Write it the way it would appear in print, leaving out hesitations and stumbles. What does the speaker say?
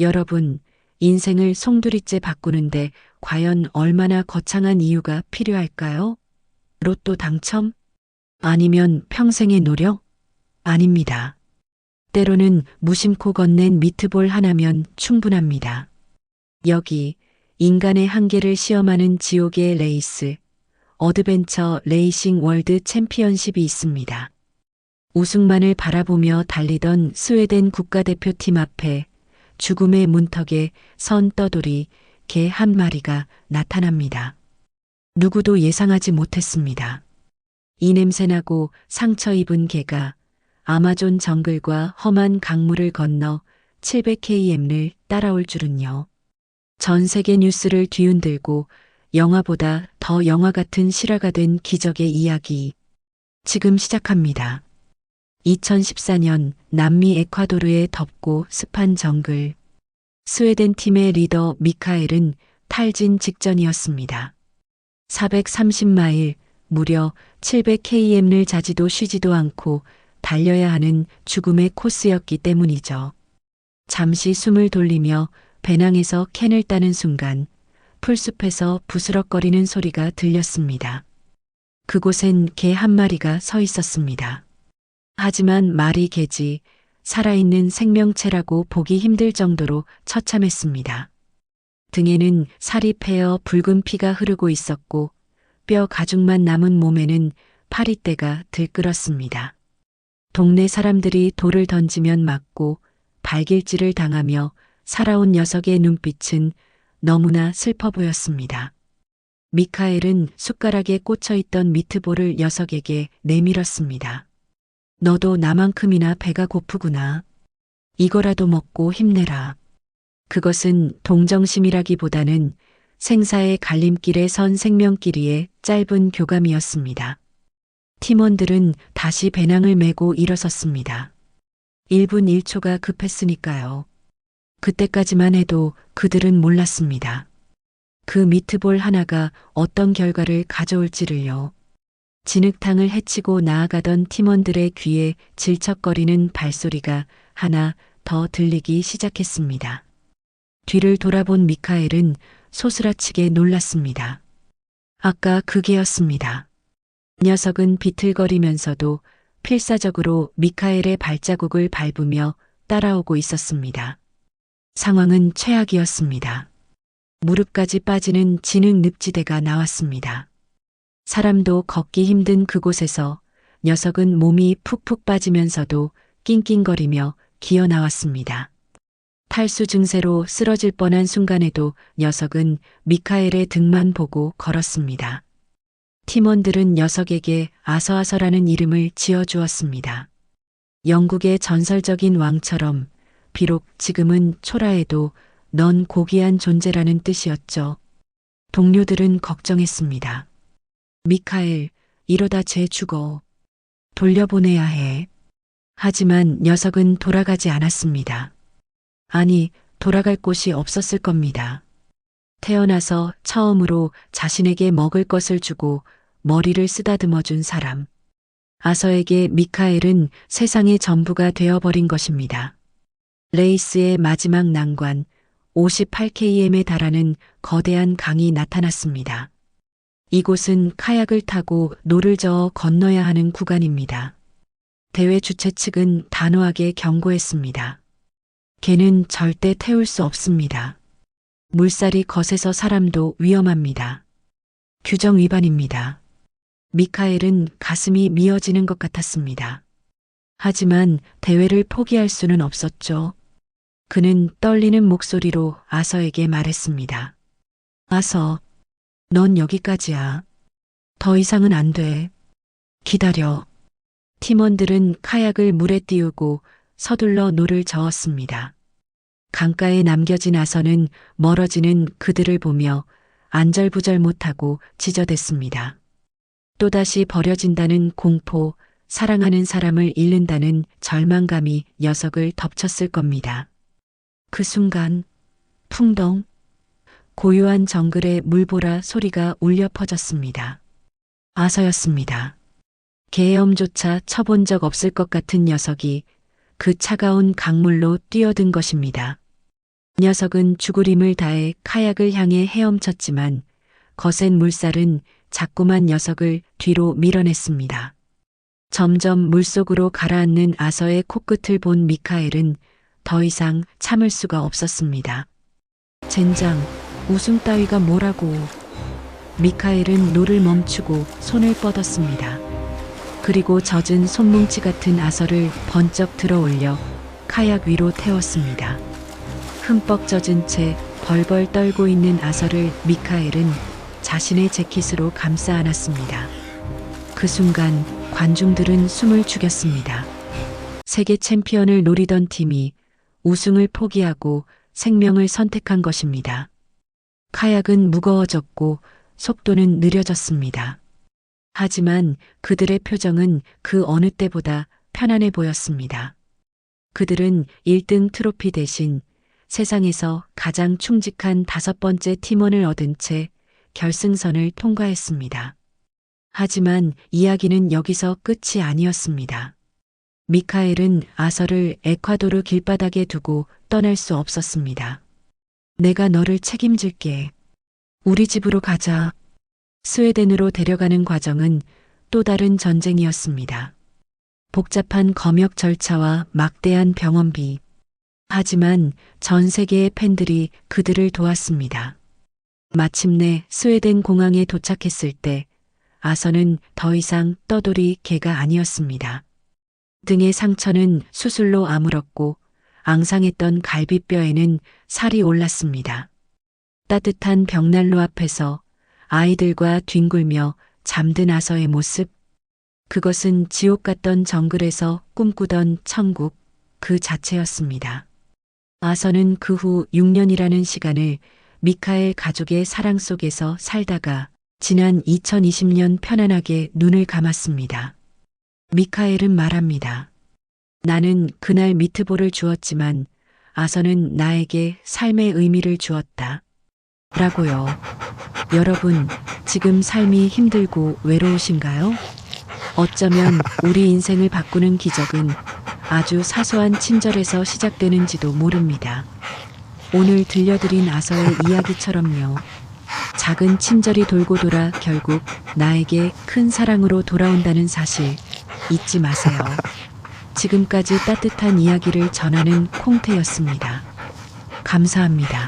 여러분, 인생을 송두리째 바꾸는데 과연 얼마나 거창한 이유가 필요할까요? 로또 당첨? 아니면 평생의 노력? 아닙니다. 때로는 무심코 건넨 미트볼 하나면 충분합니다. 여기 인간의 한계를 시험하는 지옥의 레이스, 어드벤처 레이싱 월드 챔피언십이 있습니다. 우승만을 바라보며 달리던 스웨덴 국가대표팀 앞에 죽음의 문턱에 선 떠돌이 개 한 마리가 나타납니다. 누구도 예상하지 못했습니다. 이 냄새나고 상처 입은 개가 아마존 정글과 험한 강물을 건너 700km를 따라올 줄은요. 전 세계 뉴스를 뒤흔들고 영화보다 더 영화 같은 실화가 된 기적의 이야기. 지금 시작합니다. 2014년 남미 에콰도르의 덥고 습한 정글. 스웨덴 팀의 리더 미카엘은 탈진 직전이었습니다. 430마일, 무려 700km를 자지도 쉬지도 않고 달려야 하는 죽음의 코스였기 때문이죠. 잠시 숨을 돌리며 배낭에서 캔을 따는 순간 풀숲에서 부스럭거리는 소리가 들렸습니다. 그곳엔 개 한 마리가 서 있었습니다. 하지만 말이 개지 살아있는 생명체라고 보기 힘들 정도로 처참했습니다. 등에는 살이 패여 붉은 피가 흐르고 있었고 뼈 가죽만 남은 몸에는 파리떼가 들끓었습니다. 동네 사람들이 돌을 던지면 맞고 발길질을 당하며 살아온 녀석의 눈빛은 너무나 슬퍼 보였습니다. 미카엘은 숟가락에 꽂혀있던 미트볼을 녀석에게 내밀었습니다. 너도 나만큼이나 배가 고프구나. 이거라도 먹고 힘내라. 그것은 동정심이라기보다는 생사의 갈림길에 선 생명끼리의 짧은 교감이었습니다. 팀원들은 다시 배낭을 메고 일어섰습니다. 1분 1초가 급했으니까요. 그때까지만 해도 그들은 몰랐습니다. 그 미트볼 하나가 어떤 결과를 가져올지를요. 진흙탕을 헤치고 나아가던 팀원들의 귀에 질척거리는 발소리가 하나 더 들리기 시작했습니다. 뒤를 돌아본 미카엘은 소스라치게 놀랐습니다. 아까 그 개였습니다. 녀석은 비틀거리면서도 필사적으로 미카엘의 발자국을 밟으며 따라오고 있었습니다. 상황은 최악이었습니다. 무릎까지 빠지는 진흙 늪지대가 나왔습니다. 사람도 걷기 힘든 그곳에서 녀석은 몸이 푹푹 빠지면서도 낑낑거리며 기어 나왔습니다. 탈수 증세로 쓰러질 뻔한 순간에도 녀석은 미카엘의 등만 보고 걸었습니다. 팀원들은 녀석에게 아서아서라는 이름을 지어주었습니다. 영국의 전설적인 왕처럼 비록 지금은 초라해도 넌 고귀한 존재라는 뜻이었죠. 동료들은 걱정했습니다. 미카엘, 이러다 쟤 죽어. 돌려보내야 해. 하지만 녀석은 돌아가지 않았습니다. 아니, 돌아갈 곳이 없었을 겁니다. 태어나서 처음으로 자신에게 먹을 것을 주고 머리를 쓰다듬어 준 사람. 아서에게 미카엘은 세상의 전부가 되어버린 것입니다. 레이스의 마지막 난관, 58km에 달하는 거대한 강이 나타났습니다. 이곳은 카약을 타고 노를 저어 건너야 하는 구간입니다. 대회 주최 측은 단호하게 경고했습니다. 개는 절대 태울 수 없습니다. 물살이 거세서 사람도 위험합니다. 규정 위반입니다. 미카엘은 가슴이 미어지는 것 같았습니다. 하지만 대회를 포기할 수는 없었죠. 그는 떨리는 목소리로 아서에게 말했습니다. 아서, 넌 여기까지야. 더 이상은 안 돼. 기다려. 팀원들은 카약을 물에 띄우고 서둘러 노를 저었습니다. 강가에 남겨진 아서는 멀어지는 그들을 보며 안절부절 못하고 지저댔습니다. 또다시 버려진다는 공포, 사랑하는 사람을 잃는다는 절망감이 녀석을 덮쳤을 겁니다. 그 순간, 풍덩, 고요한 정글의 물보라 소리가 울려 퍼졌습니다. 아서였습니다. 계엄조차 쳐본 적 없을 것 같은 녀석이 그 차가운 강물로 뛰어든 것입니다. 녀석은 죽을 힘을 다해 카약을 향해 헤엄쳤지만 거센 물살은 자꾸만 녀석을 뒤로 밀어냈습니다. 점점 물속으로 가라앉는 아서의 코끝을 본 미카엘은 더 이상 참을 수가 없었습니다. 젠장, 웃음 따위가 뭐라고. 미카엘은 노를 멈추고 손을 뻗었습니다. 그리고 젖은 손뭉치 같은 아서를 번쩍 들어올려 카약 위로 태웠습니다. 흠뻑 젖은 채 벌벌 떨고 있는 아서를 미카엘은 자신의 재킷으로 감싸 안았습니다. 그 순간 관중들은 숨을 죽였습니다. 세계 챔피언을 노리던 팀이 우승을 포기하고 생명을 선택한 것입니다. 카약은 무거워졌고 속도는 느려졌습니다. 하지만 그들의 표정은 그 어느 때보다 편안해 보였습니다. 그들은 1등 트로피 대신 세상에서 가장 충직한 5번째 팀원을 얻은 채 결승선을 통과했습니다. 하지만 이야기는 여기서 끝이 아니었습니다. 미카엘은 아서를 에콰도르 길바닥에 두고 떠날 수 없었습니다. 내가 너를 책임질게. 우리 집으로 가자. 스웨덴으로 데려가는 과정은 또 다른 전쟁이었습니다. 복잡한 검역 절차와 막대한 병원비. 하지만 전 세계의 팬들이 그들을 도왔습니다. 마침내 스웨덴 공항에 도착했을 때 아서는 더 이상 떠돌이 개가 아니었습니다. 등의 상처는 수술로 아물었고 앙상했던 갈비뼈에는 살이 올랐습니다. 따뜻한 벽난로 앞에서 아이들과 뒹굴며 잠든 아서의 모습, 그것은 지옥 같던 정글에서 꿈꾸던 천국 그 자체였습니다. 아서는 그 후 6년이라는 시간을 미카엘 가족의 사랑 속에서 살다가 지난 2020년 편안하게 눈을 감았습니다. 미카엘은 말합니다. 나는 그날 미트볼을 주었지만 아서는 나에게 삶의 의미를 주었다. 라고요. 여러분, 지금 삶이 힘들고 외로우신가요? 어쩌면 우리 인생을 바꾸는 기적은 아주 사소한 친절에서 시작되는지도 모릅니다. 오늘 들려드린 아서의 이야기처럼요. 작은 친절이 돌고 돌아 결국 나에게 큰 사랑으로 돌아온다는 사실 잊지 마세요. 지금까지 따뜻한 이야기를 전하는 콩태였습니다. 감사합니다.